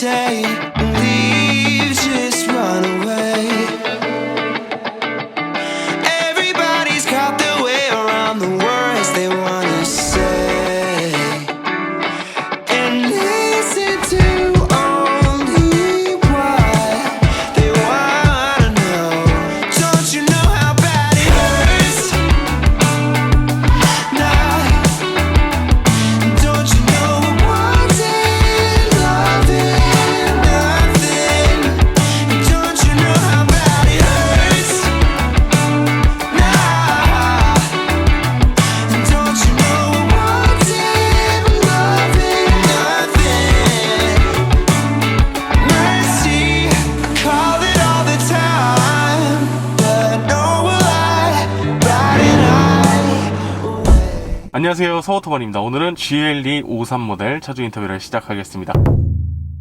say, leave, just run away. Everybody's got their way around the words they wanna say, and listen to only what they wanna know. Don't you know how bad it hurts? Nah. Don't you know what wanting, loving, nothing? Don't you know how bad it hurts? Nah. Don't you know what wanting, loving, nothing? Mercy, call it all the time, but no will I bat an eye away. 안녕하세요, 서오토반입니다. 오늘은 GLE 53 모델 차주 인터뷰를 시작하겠습니다.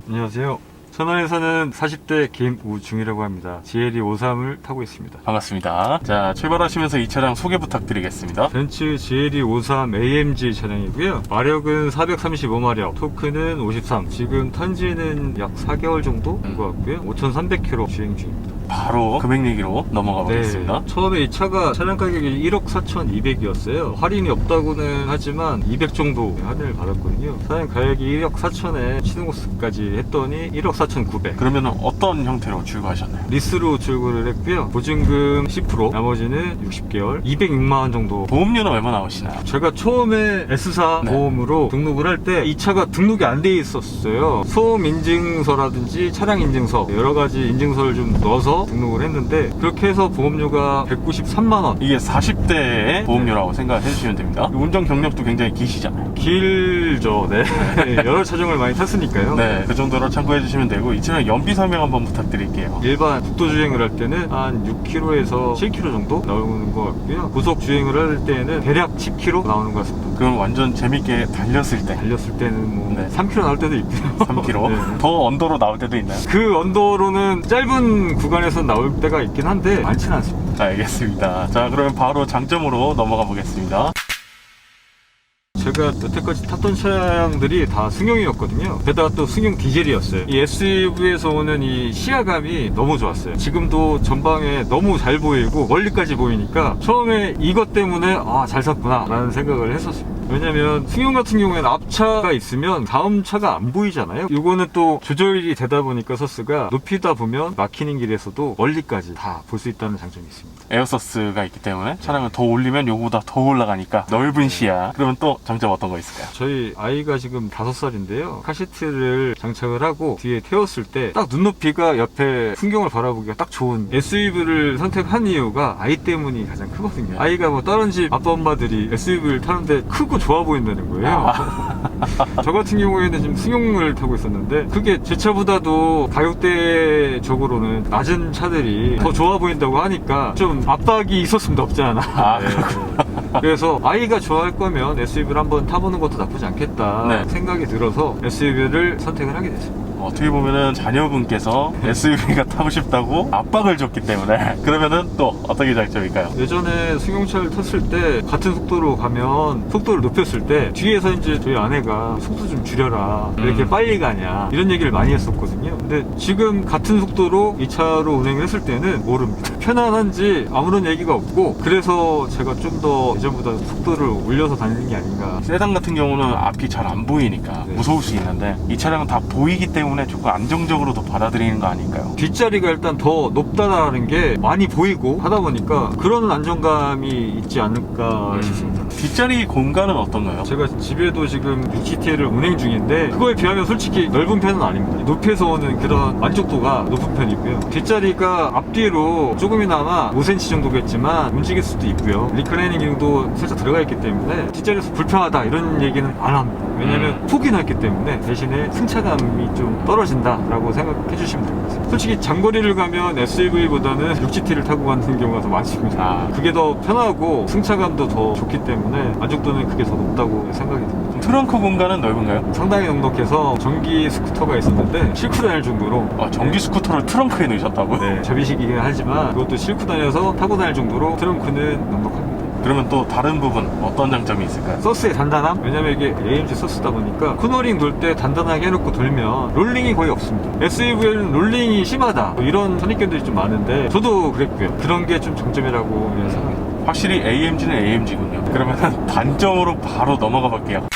안녕하세요. 천안에 사는 40대 김우중이라고 합니다. GLE 53을 타고 있습니다. 반갑습니다. 자, 출발하시면서 이 차량 소개 부탁드리겠습니다. 벤츠 GLE 53 AMG 차량이고요. 마력은 435마력, 토크는 53. 지금 탄지는 약 4개월 정도 된 것 같고요. 5,300km 주행 중입니다. 바로 금액 얘기로 넘어가 보겠습니다. 처음에 이 차가 차량 가격이 1억 4,200이었어요. 할인이 없다고는 하지만 200 정도 할인을 받았거든요. 차량 가격이 1억 4천에 시동코스까지 했더니 1억 4,900. 그러면 어떤 형태로 출고하셨나요? 리스로 출고를 했고요. 보증금 10%, 나머지는 60개월, 206만원 정도. 보험료는 얼마 나오시나요? 제가 처음에 S사 네. 보험으로 등록을 할 때 이 차가 등록이 안 돼 있었어요. 소음 인증서라든지 차량 인증서, 여러 가지 인증서를 좀 넣어서 등록을 했는데, 그렇게 해서 보험료가 193만원. 이게 40대의 보험료라고 생각해 주시면 됩니다. 운전 경력도 굉장히 기시잖아요. 길죠, 네. 여러 차종을 많이 탔으니까요. 네, 그 정도로 참고해 주시면 되고, 이 차량 연비 설명 한번 부탁드릴게요. 일반 국도 주행을 할 때는 한 6km에서 7km 정도 나오는 것 같고요. 고속 주행을 할 때는 대략 10km 나오는 것 같습니다. 그럼 완전 재밌게 달렸을 때 달렸을 때는 뭐 네. 3km 나올 때도 있고요. 3km? 네. 더 언더로 나올 때도 있나요? 그 언더로는 짧은 구간에서 나올 때가 있긴 한데 많지는 않습니다. 알겠습니다. 자, 그러면 바로 장점으로 넘어가 보겠습니다. 제가 여태까지 탔던 차량들이 다 승용이었거든요. 게다가 또 승용 디젤이었어요. 이 SUV에서 오는 이 시야감이 너무 좋았어요. 지금도 전방에 너무 잘 보이고 멀리까지 보이니까 처음에 이것 때문에 잘 샀구나 라는 생각을 했었습니다. 왜냐면 승용 같은 경우에는 앞차가 있으면 다음 차가 안 보이잖아요. 이거는 또 조절이 되다 보니까 서스가 높이다 보면 막히는 길에서도 멀리까지 다 볼 수 있다는 장점이 있습니다. 에어서스가 있기 때문에 차량을 더 올리면 요거보다 더 올라가니까 넓은 시야. 그러면 또 장점 어떤 거 있을까요? 저희 아이가 지금 5살인데요. 카시트를 장착을 하고 뒤에 태웠을 때 딱 눈높이가 옆에 풍경을 바라보기가 딱 좋은 SUV를 선택한 이유가 아이 때문이 가장 크거든요. 아이가 뭐 다른 집 아빠 엄마들이 SUV를 타는데 크고 좋아 보인다는 거예요. 저 같은 경우에는 지금 승용을 타고 있었는데 그게 제 차보다도 가격대적으로는 낮은 차들이 더 좋아 보인다고 하니까 좀 압박이 있었으면 없지 않아. 네. 그래서 아이가 좋아할 거면 SUV를 한번 타보는 것도 나쁘지 않겠다 네. 생각이 들어서 SUV를 선택을 하게 됐습니다. 어떻게 보면은 자녀분께서 SUV가 타고 싶다고 압박을 줬기 때문에 그러면은 또 어떤 게 장점일까요? 예전에 승용차를 탔을 때 같은 속도로 가면 속도를 높였을 때 뒤에서 이제 저희 아내가 속도 좀 줄여라 왜 이렇게 빨리 가냐 이런 얘기를 많이 했었거든요. 근데 지금 같은 속도로 이 차로 운행을 했을 때는 모릅니다. 편안한지 아무런 얘기가 없고 그래서 제가 좀 더 예전보다 속도를 올려서 다니는 게 아닌가. 세단 같은 경우는 앞이 잘 안 보이니까 네. 무서울 수 있는데 이 차량은 다 보이기 때문에 조금 안정적으로 더 받아들이는 거 아닐까요? 뒷자리가 일단 더 높다라는 게 많이 보이고 하다 보니까 그런 안정감이 있지 않을까 싶습니다. 뒷자리 공간은 어떤가요? 제가 집에도 지금 6GT를 운행 중인데 그거에 비하면 솔직히 넓은 편은 아닙니다. 높이에서 오는 그런 만족도가 높은 편이고요. 뒷자리가 앞뒤로 조금이나마 5cm 정도겠지만 움직일 수도 있고요. 리클라이닝 기능도 살짝 들어가 있기 때문에 뒷자리에서 불편하다 이런 얘기는 안 합니다. 왜냐면 폭이 넓기 때문에 대신에 승차감이 좀 떨어진다라고 생각해 주시면 될 것 같습니다. 솔직히 장거리를 가면 SUV보다는 6GT를 타고 가는 경우가 더 많습니다. 그게 더 편하고 승차감도 더 좋기 때문에 만족도는 그게 더 높다고 생각이 듭니다. 트렁크 공간은 넓은가요? 상당히 넉넉해서 전기 스쿠터가 있었는데 싣고 다닐 정도로 전기 스쿠터를 트렁크에 넣으셨다고요? 네, 접이식이긴 하지만 그것도 싣고 다녀서 타고 다닐 정도로 트렁크는 넉넉합니다. 그러면 또 다른 부분 어떤 장점이 있을까요? 서스의 단단함? 왜냐면 이게 AMG 서스다 보니까 코너링 돌 때 단단하게 해놓고 돌면 롤링이 거의 없습니다. SUV에는 롤링이 심하다 뭐 이런 선입견들이 좀 많은데 저도 그랬고요. 그런 게 좀 장점이라고 생각합니다. 확실히 AMG는 AMG군요. 그러면 단점으로 바로 넘어가 볼게요.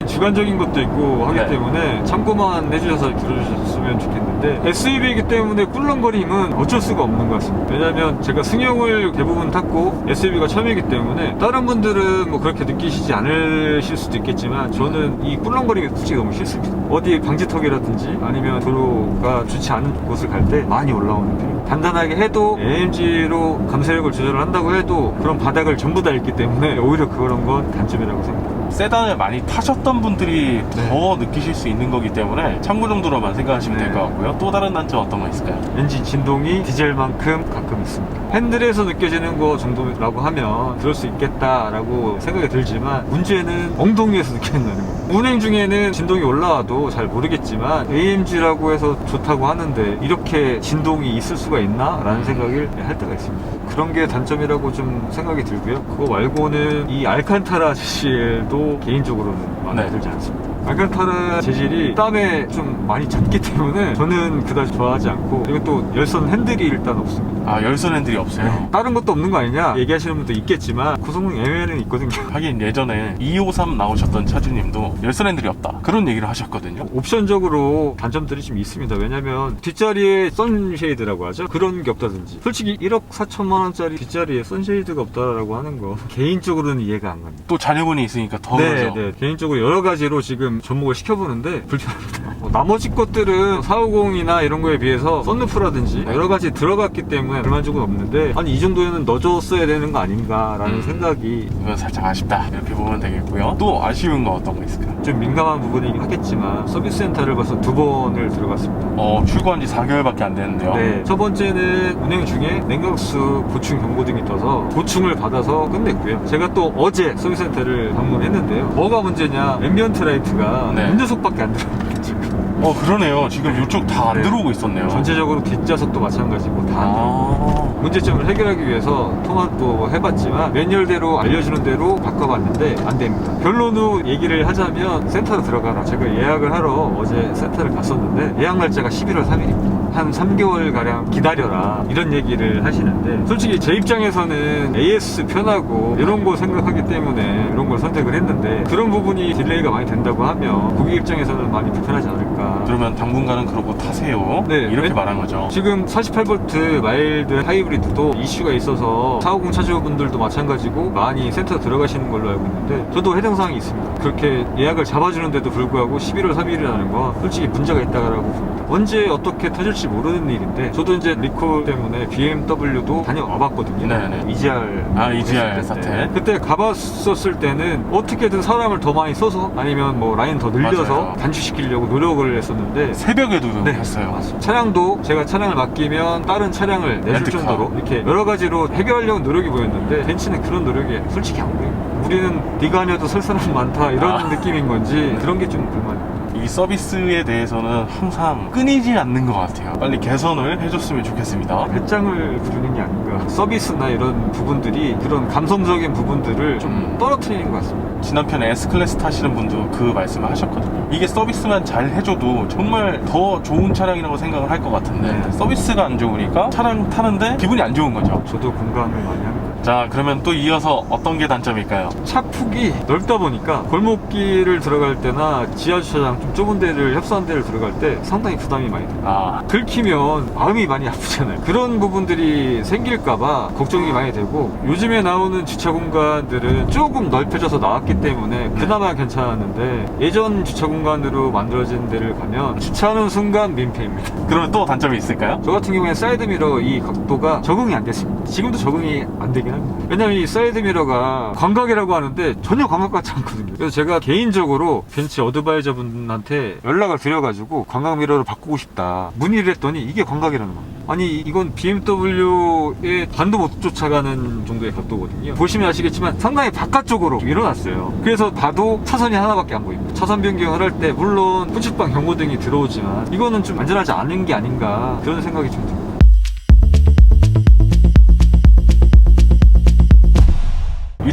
주관적인 것도 있고 하기 네. 때문에 참고만 해주셔서 들어주셨으면 좋겠는데 SUV이기 때문에 꿀렁거림은 어쩔 수가 없는 것 같습니다. 왜냐면 제가 승용을 대부분 탔고 SUV가 처음이기 때문에 다른 분들은 뭐 그렇게 느끼시지 않으실 수도 있겠지만 저는 이 꿀렁거림이 솔직히 너무 싫습니다. 어디 방지턱이라든지 아니면 도로가 좋지 않은 곳을 갈 때 많이 올라오는 편이에요. 단단하게 해도 AMG로 감속력을 조절을 한다고 해도 그런 바닥을 전부 다 있기 때문에 오히려 그런 건 단점이라고 생각합니다. 세단을 많이 타셨던 분들이 더 느끼실 수 있는 거기 때문에 참고 정도로만 생각하시면 될 것 같고요. 또 다른 단점 어떤 거 있을까요? 엔진 진동이 디젤만큼 가끔 있습니다. 핸들에서 느껴지는 거 정도라고 하면 그럴 수 있겠다라고 생각이 들지만 문제는 엉덩이에서 느껴진다는 거예요. 운행 중에는 진동이 올라와도 잘 모르겠지만 AMG라고 해서 좋다고 하는데 이렇게 진동이 있을 수가 있나? 라는 생각을 할 때가 있습니다. 그런 게 단점이라고 좀 생각이 들고요. 그거 말고는 이 알칸타라 재질도 개인적으로는 마음에 들지 않습니다. 알칸타라 재질이 땀에 좀 많이 젖기 때문에 저는 그다지 좋아하지 않고, 그리고 또 열선 핸들이 일단 없습니다. 아, 열선 핸들이 없어요? 다른 것도 없는 거 아니냐 얘기하시는 분도 있겠지만 구성능 예외는 있거든요. 하긴 예전에 253 나오셨던 차주님도 열선 핸들이 없다 그런 얘기를 하셨거든요. 옵션적으로 단점들이 좀 있습니다. 왜냐면 뒷자리에 선쉐이드라고 하죠. 그런 게 없다든지. 솔직히 1억 4천만 원짜리 뒷자리에 선쉐이드가 없다라고 하는 거 개인적으로는 이해가 안 갑니다. 또 자녀분이 있으니까 더 그러죠. 네. 개인적으로 여러 가지로 지금 접목을 시켜보는데 불편합니다. 나머지 것들은 450이나 이런 거에 비해서 썬루프라든지 여러 가지 들어갔기 때문에 불만족은 없는데, 아니 이 정도에는 넣어줬어야 되는 거 아닌가라는 생각이 이건 살짝 아쉽다 이렇게 보면 되겠고요. 또 아쉬운 거 어떤 거 있을까요? 좀 민감한 부분이긴 하겠지만 서비스 센터를 벌써 2번을 들어갔습니다. 출고한 지 4개월밖에 안 됐는데요. 네, 첫 번째는 운행 중에 냉각수 보충 경고등이 떠서 보충을 받아서 끝냈고요. 제가 또 어제 서비스 센터를 방문했는데요. 뭐가 문제냐, 앰비언트 라이트가 네. 운전석밖에 안 들어갑니다 지금. 그러네요. 지금 이쪽 다 안 네. 들어오고 있었네요. 전체적으로 뒷좌석도 마찬가지고 다 안 들어갑니다. 문제점을 해결하기 위해서 통화도 해봤지만 매뉴얼대로 알려주는 대로 바꿔봤는데 안 됩니다. 결론으로 얘기를 하자면 센터로 들어가라. 제가 예약을 하러 어제 센터를 갔었는데 예약 날짜가 11월 3일입니다. 한 3개월가량 기다려라 이런 얘기를 하시는데, 솔직히 제 입장에서는 AS 편하고 이런 거 생각하기 때문에 이런 걸 선택을 했는데 그런 부분이 딜레이가 많이 된다고 하면 고객 입장에서는 많이 불편하지 않을까. 그러면 당분간은 그러고 타세요. 네. 이렇게 말한 거죠. 지금 48V 마일드 하이브리드도 이슈가 있어서 450 차주분들도 마찬가지고 많이 센터 들어가시는 걸로 알고 있는데 저도 해당 사항이 있습니다. 그렇게 예약을 잡아주는데도 불구하고 11월 3일이라는 건 솔직히 문제가 있다고 봅니다. 언제 어떻게 터질지 모르는 일인데, 저도 이제 리콜 때문에 BMW도 다녀와 봤거든요. 네네. EGR 사태. 그때 가봤었을 때는 어떻게든 사람을 더 많이 써서 아니면 뭐 라인 더 늘려서 맞아요. 단축시키려고 노력을 했었는데, 새벽에도 네, 했어요. 맞습니다. 차량도 제가 차량을 맡기면 다른 차량을 내줄 렌트카. 정도로 이렇게 여러 가지로 해결하려는 노력이 보였는데 벤츠는 그런 노력이 솔직히 안 보여요. 우리는 네가 아니어도 설 사람 많다 이런 느낌인 건지 그런 게 좀 불만입니다. 이 서비스에 대해서는 항상 끊이지 않는 것 같아요. 빨리 개선을 해줬으면 좋겠습니다. 배짱을 부르는 게 아닌가. 서비스나 이런 부분들이 그런 감성적인 부분들을 좀 떨어뜨리는 것 같습니다. 지난 편에 S클래스 타시는 분도 그 말씀을 하셨거든요. 이게 서비스만 잘 해줘도 정말 더 좋은 차량이라고 생각을 할 것 같은데 네. 서비스가 안 좋으니까 차량 타는데 기분이 안 좋은 거죠. 저도 공감을 많이 합니다. 자, 그러면 또 이어서 어떤 게 단점일까요? 차 폭이 넓다 보니까 골목길을 들어갈 때나 지하주차장 좀 좁은 데를 협소한 데를 들어갈 때 상당히 부담이 많이 돼요. 긁히면 마음이 많이 아프잖아요. 그런 부분들이 생길까봐 걱정이 많이 되고, 요즘에 나오는 주차 공간들은 조금 넓혀져서 나왔기 때문에 그나마 괜찮았는데 예전 주차 공간으로 만들어진 데를 가면 주차하는 순간 민폐입니다. 그러면 또 단점이 있을까요? 저 같은 경우에 사이드미러 이 각도가 적응이 안 됐습니다. 지금도 적응이 안 되긴 합니다. 왜냐면 이 사이드미러가 광각이라고 하는데 전혀 광각 같지 않거든요. 그래서 제가 개인적으로 벤츠 어드바이저 분한테 연락을 드려가지고 광각미러를 바꾸고 싶다 문의를 했더니 이게 광각이라는 겁니다. 아니 이건 BMW의 반도 못 쫓아가는 정도의 각도거든요. 보시면 아시겠지만 상당히 바깥쪽으로 일어났어요. 그래서 봐도 차선이 하나밖에 안 보입니다. 차선 변경을 할 때 물론 후측방 경고등이 들어오지만 이거는 좀 안전하지 않은 게 아닌가 그런 생각이 좀 듭니다.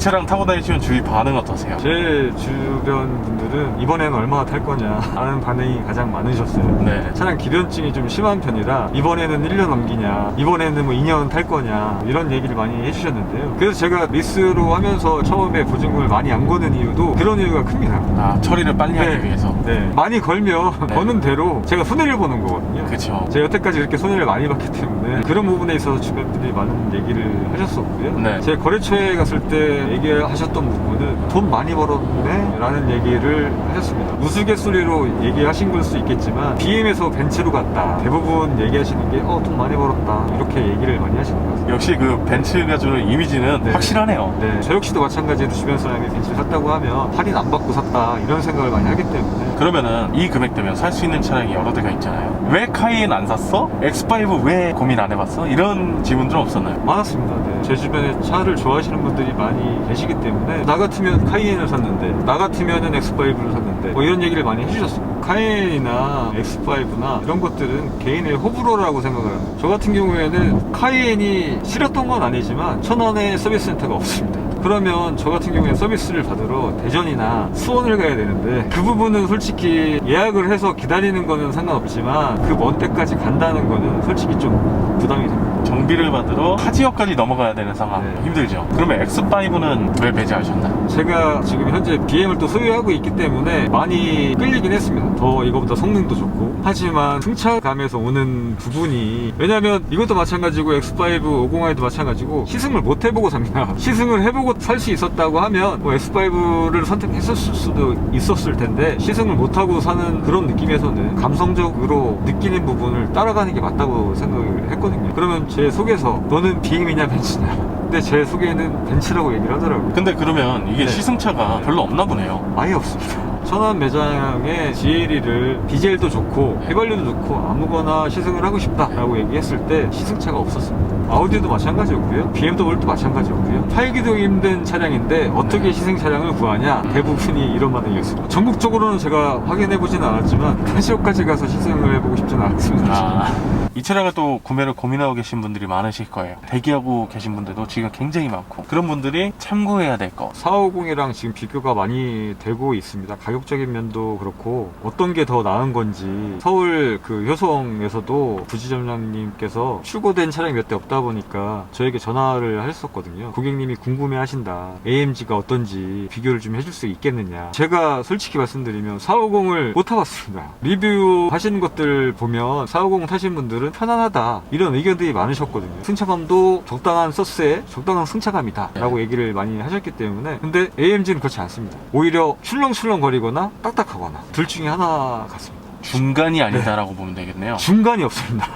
차량 타고 다니시면 주위 반응 어떠세요? 제 주변 분들은 이번에는 얼마나 탈 거냐 하는 반응이 가장 많으셨어요. 네. 차량 기변증이 좀 심한 편이라 이번에는 1년 넘기냐, 이번에는 뭐 2년 탈 거냐, 이런 얘기를 많이 해주셨는데요. 그래서 제가 리스로 하면서 처음에 보증금을 많이 안 거는 이유도 그런 이유가 큽니다. 아, 처리를 빨리 하기 위해서. 네. 많이 걸면 네. 버는 대로 제가 손해를 보는 거거든요. 그쵸. 제가 여태까지 이렇게 손해를 많이 봤기 때문에 그런 부분에 있어서 주변 분들이 많은 얘기를 하셨었고요. 네. 제 거래처에 갔을 때 얘기하셨던 부분은 돈 많이 벌었네? 라는 얘기를 하셨습니다. 우스갯소리로 얘기하신 걸 수 있겠지만 BM에서 벤츠로 갔다. 대부분 얘기하시는 게 돈 많이 벌었다. 이렇게 얘기를 많이 하시는 것 같습니다. 역시 그 벤츠가 주는 이미지는 네. 확실하네요. 네, 저 역시도 마찬가지로 주변 사람이 벤츠를 샀다고 하면 할인 안 받고 샀다. 이런 생각을 많이 하기 때문에 그러면은 이 금액대면 살 수 있는 차량이 여러 대가 있잖아요. 왜 카이엔 안 샀어? X5 왜 고민 안 해봤어? 이런 질문들은 없었나요? 많았습니다. 네. 제 주변에 차를 좋아하시는 분들이 많이 계시기 때문에 나 같으면 카이엔을 샀는데, 나 같으면은 X5를 샀는데 뭐 이런 얘기를 많이 해주셨습니다. 카이엔이나 X5나 이런 것들은 개인의 호불호라고 생각을 합니다. 저 같은 경우에는 카이엔이 싫었던 건 아니지만 천안에 서비스 센터가 없습니다. 그러면 저 같은 경우에 서비스를 받으러 대전이나 수원을 가야 되는데 그 부분은 솔직히 예약을 해서 기다리는 거는 상관없지만 그 먼 데까지 간다는 거는 솔직히 좀 부담이 됩니다. 정비를 받으러 타 지역까지 넘어가야 되는 상황. 네. 힘들죠. 그러면 X5는 왜 배제하셨나요? 제가 지금 현재 BM을 또 소유하고 있기 때문에 많이 끌리긴 했습니다. 더 이거보다 성능도 좋고. 하지만 승차감에서 오는 부분이, 왜냐면 이것도 마찬가지고 X5 550i도 마찬가지고 시승을 못 해보고 삽니다. 시승을 해보고 살 수 있었다고 하면 뭐 X5를 선택했을 수도 있었을 텐데 시승을 못하고 사는 그런 느낌에서는 감성적으로 느끼는 부분을 따라가는 게 맞다고 생각을 했거든요. 그러면 제 속에서 너는 BM이냐 벤츠냐, 근데 제 속에는 벤츠라고 얘기를 하더라고요. 근데 그러면 이게 네. 시승차가 별로 없나 보네요. 아예 없습니다. 천안 매장에 GLE를 디젤도 좋고 휘발유도 좋고 아무거나 시승을 하고 싶다라고 얘기했을 때 시승차가 없었습니다. 아우디도 마찬가지였고요. BMW도 마찬가지였고요. 팔기도 힘든 차량인데 어떻게 시승 차량을 구하냐, 대부분이 이런 반응이었습니다. 전국적으로는 제가 확인해보지는 않았지만 타지역까지 가서 시승을 해보고 싶지는 않습니다. 이 차량을 또 구매를 고민하고 계신 분들이 많으실 거예요. 대기하고 계신 분들도 지금 굉장히 많고, 그런 분들이 참고해야 될 거. 450이랑 지금 비교가 많이 되고 있습니다. 가격적인 면도 그렇고 어떤 게 더 나은 건지. 서울 그 효성에서도 부지점장님께서 출고된 차량이 몇 대 없다 보니까 저에게 전화를 하셨었거든요. 고객님이 궁금해 하신다. AMG가 어떤지 비교를 좀 해줄 수 있겠느냐. 제가 솔직히 말씀드리면 450을 못 타봤습니다. 리뷰 하시는 것들 보면 450 타신 분들은 편안하다, 이런 의견들이 많으셨거든요. 승차감도 적당한 서스에 적당한 승차감이다 라고 얘기를 많이 하셨기 때문에. 근데 AMG는 그렇지 않습니다. 오히려 출렁출렁 거리거나 딱딱하거나 둘 중에 하나 같습니다. 중간이 아니다라고 보면 되겠네요. 중간이 없습니다.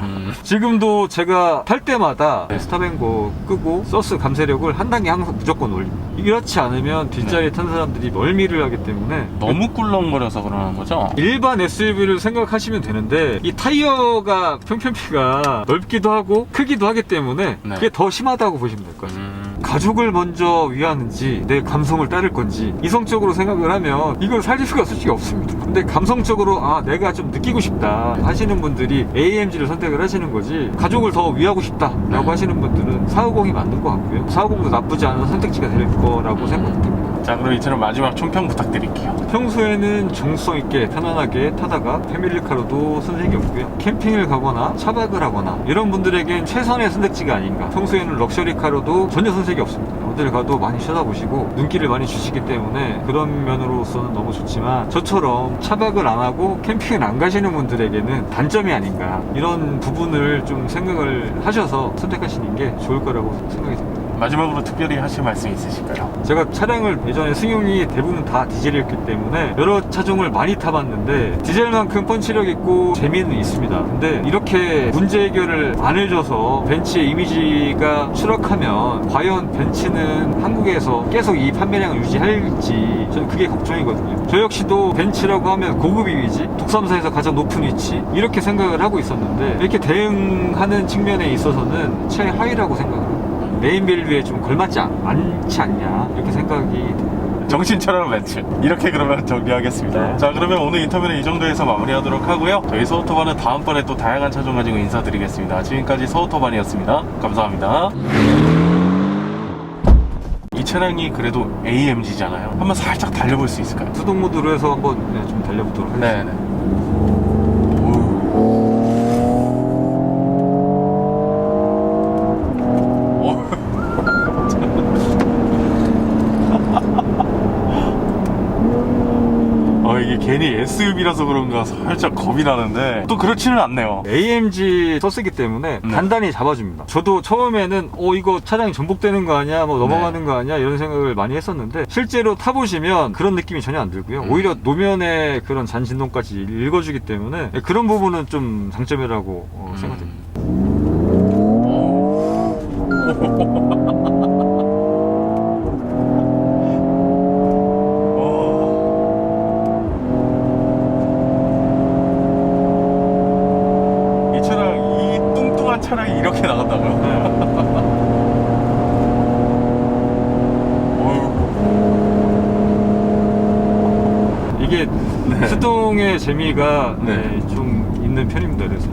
지금도 제가 탈 때마다 네. 스탑앤고 끄고 서스 감쇄력을 한 단계 항상 무조건 올립니다. 이렇지 않으면 뒷자리에 탄 사람들이 멀미를 하기 때문에. 너무 꿀렁거려서 그러는 거죠? 일반 SUV를 생각하시면 되는데 이 타이어가 평평비가 넓기도 하고 크기도 하기 때문에 네. 그게 더 심하다고 보시면 될 것 같아요. 가족을 먼저 위하는지 내 감성을 따를 건지, 이성적으로 생각을 하면 이걸 살릴 수가 솔직히 없습니다. 근데 감성적으로 내가 좀 느끼고 싶다 하시는 분들이 AMG를 선택을 하시는 거지, 가족을 더 위하고 싶다라고 하시는 분들은 450이 맞는 것 같고요. 450도 나쁘지 않은 선택지가 될 거라고 생각됩니다. 자, 그럼 이처럼 마지막 총평 부탁드릴게요. 평소에는 정성 있게 편안하게 타다가 패밀리카로도 손색이 없고요. 캠핑을 가거나 차박을 하거나 이런 분들에겐 최선의 선택지가 아닌가. 평소에는 럭셔리카로도 전혀 손색이 없습니다. 어딜 가도 많이 쳐다보시고 눈길을 많이 주시기 때문에 그런 면으로서는 너무 좋지만, 저처럼 차박을 안 하고 캠핑을 안 가시는 분들에게는 단점이 아닌가, 이런 부분을 좀 생각을 하셔서 선택하시는 게 좋을 거라고 생각이 듭니다. 마지막으로 특별히 하실 말씀 있으실까요? 제가 차량을 예전에 승용이 대부분 다 디젤이었기 때문에 여러 차종을 많이 타봤는데 디젤만큼 펀치력 있고 재미는 있습니다. 근데 이렇게 문제 해결을 안 해줘서 벤츠의 이미지가 추락하면 과연 벤츠는 한국에서 계속 이 판매량을 유지할지 저는 그게 걱정이거든요. 저 역시도 벤츠라고 하면 고급 이미지, 독삼사에서 가장 높은 위치, 이렇게 생각을 하고 있었는데 이렇게 대응하는 측면에 있어서는 최하위라고 생각을 합니다. 네임밸류에 좀 걸맞지 않지 않냐, 이렇게 생각이 듭니다. 정신차려 벤츠. 이렇게 그러면 정리하겠습니다. 네. 자, 그러면 오늘 인터뷰는 이 정도에서 마무리하도록 하고요. 저희 서우토반은 다음번에 또 다양한 차종 가지고 인사드리겠습니다. 지금까지 서우토반이었습니다. 감사합니다. 이 차량 차량이 그래도 AMG잖아요. 한번 살짝 달려볼 수 있을까요? 수동 모드로 해서 한번 좀 달려보도록 하겠습니다. 네네. 이게 괜히 SUV라서 그런가 살짝 겁이 나는데 또 그렇지는 않네요. AMG 썼기 때문에 네. 단단히 잡아줍니다. 저도 처음에는 이거 차량이 전복되는 거 아니야, 뭐 넘어가는 거 아니야, 이런 생각을 많이 했었는데 실제로 타보시면 그런 느낌이 전혀 안 들고요. 오히려 노면의 그런 잔 진동까지 읽어주기 때문에 그런 부분은 좀 장점이라고 생각됩니다. 이 차량, 이 뚱뚱한 차량이 이렇게 나간다고요? 이게 수동의 재미가 네. 좀 있는 편입니다. 그래서